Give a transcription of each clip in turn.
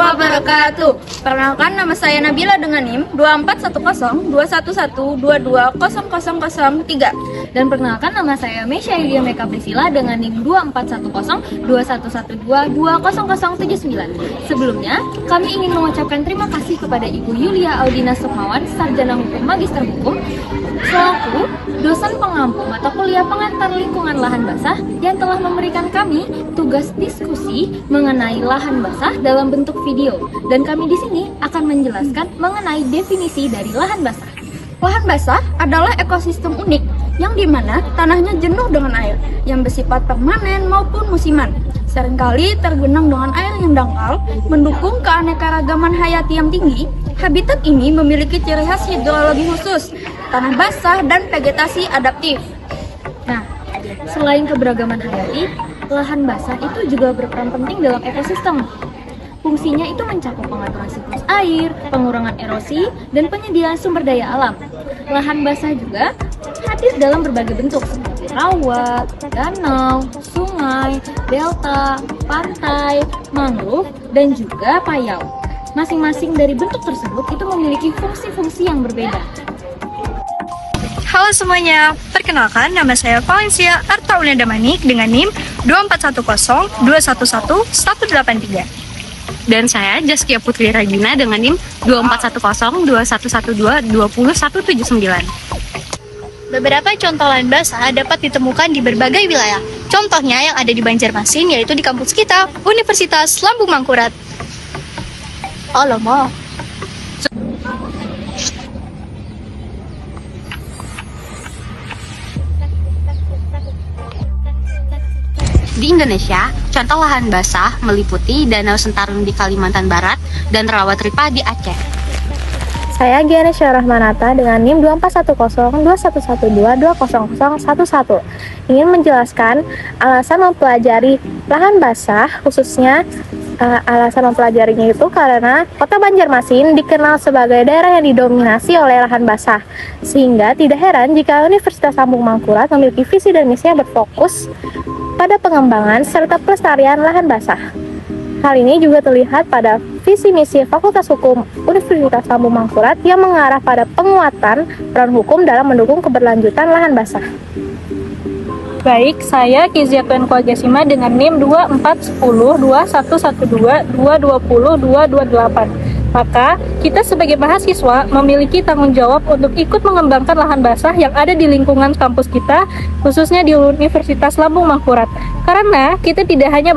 wabarakatuh. Perkenalkan, nama saya Nabila dengan NIM 24102111220003. Dan perkenalkan, nama saya Mesya Yulia Meka Priscila dengan NIM 24102111220079. Sebelumnya, kami ingin mengucapkan terima kasih kepada Ibu Yulia Audina Sukmawan, Sarjana Hukum Magister Hukum, selaku dosen pengampu mata kuliah pengantar lingkungan lahan basah yang telah memberikan kami tugas diskusi mengenai lahan basah dalam bentuk video. Dan kami di sini akan menjelaskan mengenai definisi dari lahan basah. Lahan basah adalah ekosistem unik yang dimana tanahnya jenuh dengan air yang bersifat permanen maupun musiman. Seringkali tergenang dengan air yang dangkal, mendukung keanekaragaman hayati yang tinggi. Habitat ini memiliki ciri khas hidrologi khusus, tanah basah dan vegetasi adaptif. Nah, selain keberagaman hayati, lahan basah itu juga berperan penting dalam ekosistem. Fungsinya itu mencakup pengaturan siklus air, pengurangan erosi, dan penyediaan sumber daya alam. Lahan basah juga hadir dalam berbagai bentuk seperti rawa, danau, sungai, delta, pantai, mangrove, dan juga payau. Masing-masing dari bentuk tersebut itu memiliki fungsi-fungsi yang berbeda. Halo semuanya, perkenalkan nama saya Valencia Artauna Damanik dengan NIM 241021111183. Dan saya Jaskia Putri Ragina dengan NIM 24102112200179. Beberapa contoh lahan basah dapat ditemukan di berbagai wilayah. Contohnya yang ada di Banjarmasin yaitu di kampus kita, Universitas Lambung Mangkurat. Alamak. Di Indonesia, contoh lahan basah meliputi Danau Sentarum di Kalimantan Barat dan Rawa Tripa di Aceh. Saya Giana Syarahmanata dengan NIM 24102111220011. Ingin menjelaskan alasan mempelajari lahan basah, khususnya alasan mempelajarinya itu karena Kota Banjarmasin dikenal sebagai daerah yang didominasi oleh lahan basah. Sehingga tidak heran jika Universitas Lambung Mangkurat memiliki visi dan misi yang berfokus pada pengembangan serta pelestarian lahan basah. Hal ini juga terlihat pada visi misi Fakultas Hukum Universitas Lambung Mangkurat yang mengarah pada penguatan peran hukum dalam mendukung keberlanjutan lahan basah. Baik, saya Kiziatun Kwagasima dengan NIM 24102112220228. Maka, kita sebagai mahasiswa memiliki tanggung jawab untuk ikut mengembangkan lahan basah yang ada di lingkungan kampus kita, khususnya di Universitas Lambung Mangkurat. Karena kita tidak hanya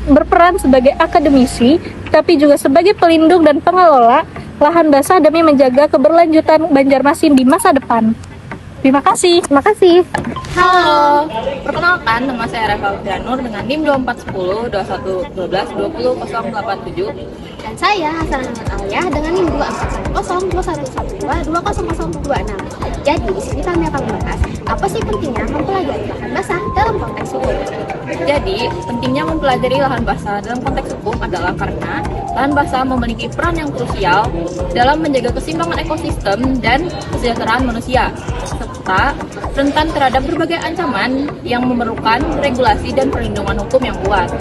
berperan sebagai akademisi, tapi juga sebagai pelindung dan pengelola lahan basah demi menjaga keberlanjutan Banjarmasin di masa depan. Terima kasih. Terima kasih. Halo, perkenalkan, nama saya Reva Fianur dengan NIM 24102112200087. Dan saya Hasan Ahmad Alia dengan NIM 24102111220026. Jadi di sini kami akan membahas apa sih pentingnya mempelajari lahan basah dalam konteks hukum. Jadi, pentingnya mempelajari lahan basah dalam konteks hukum adalah karena lahan basah memiliki peran yang krusial dalam menjaga keseimbangan ekosistem dan kesejahteraan manusia, serta rentan terhadap berbagai ancaman yang memerlukan regulasi dan perlindungan hukum yang kuat.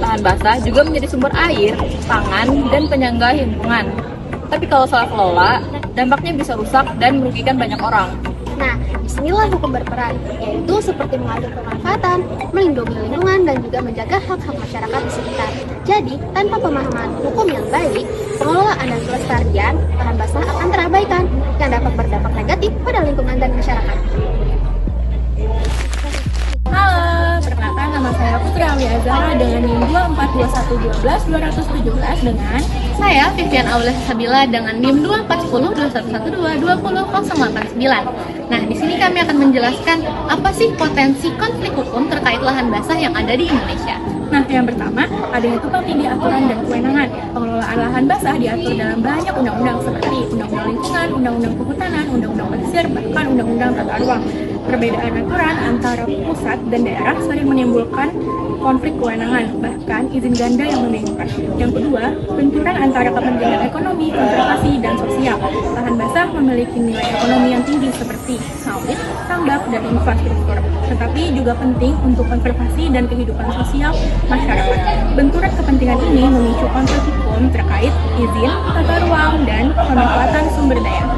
Lahan basah juga menjadi sumber air, pangan, dan penyangga lingkungan. Tapi kalau salah kelola, dampaknya bisa rusak dan merugikan banyak orang. Nah, disinilah hukum berperan, yaitu seperti mengatur pemanfaatan, melindungi lingkungan, dan juga menjaga hak-hak masyarakat di sekitar. Jadi, tanpa pemahaman hukum yang baik, pengelolaan dan pelestarian lahan basah akan terabaikan, yang dapat berdampak negatif pada lingkungan dan masyarakat. Halo, perkenalkan nama saya Putri Awi Azhara dengan NIM 2421121217 dengan Saya Vivian Aulia Sabila dengan NIM 24102112200089. Nah, di sini kami akan menjelaskan apa sih potensi konflik hukum terkait lahan basah yang ada di Indonesia. Nah, yang pertama, adanya tumpang tindih aturan dan kewenangan. Pengelolaan lahan basah diatur dalam banyak undang-undang seperti Undang-Undang Lingkungan, Undang-Undang Kehutanan, Undang-Undang Pesisir, bahkan Undang-Undang Tata Ruang. Perbedaan aturan antara pusat dan daerah sering menimbulkan konflik kewenangan, bahkan izin ganda yang membingungkan. Yang kedua, benturan antara kepentingan ekonomi, konservasi, dan sosial. Lahan basah memiliki memiliki nilai ekonomi yang tinggi seperti sawit, tambak, dan infrastruktur, tetapi juga penting untuk konservasi dan kehidupan sosial masyarakat. Benturan kepentingan ini memicu konflik hukum terkait izin, tata ruang, dan pemanfaatan sumber daya.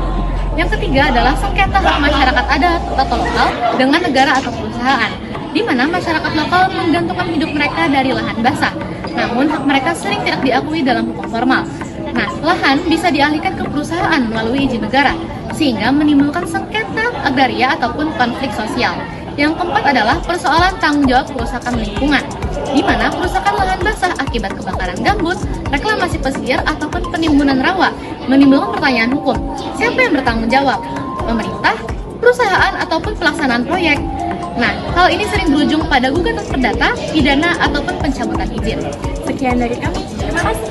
Yang ketiga adalah sengketa hak masyarakat adat atau lokal dengan negara atau perusahaan, di mana masyarakat lokal menggantungkan hidup mereka dari lahan basah. Namun hak mereka sering tidak diakui dalam hukum formal. Nah, lahan bisa dialihkan ke perusahaan melalui izin negara, sehingga menimbulkan sengketa agraria ataupun konflik sosial. Yang keempat adalah persoalan tanggung jawab kerusakan lingkungan, di mana kerusakan lahan basah akibat kebakaran gambut, reklamasi pesisir, ataupun penimbunan rawa menimbulkan pertanyaan hukum. Siapa yang bertanggung jawab? Pemerintah, perusahaan, ataupun pelaksanaan proyek? Nah, hal ini sering berujung pada gugatan perdata, pidana, ataupun pencabutan izin. Sekian dari kami. Terima kasih.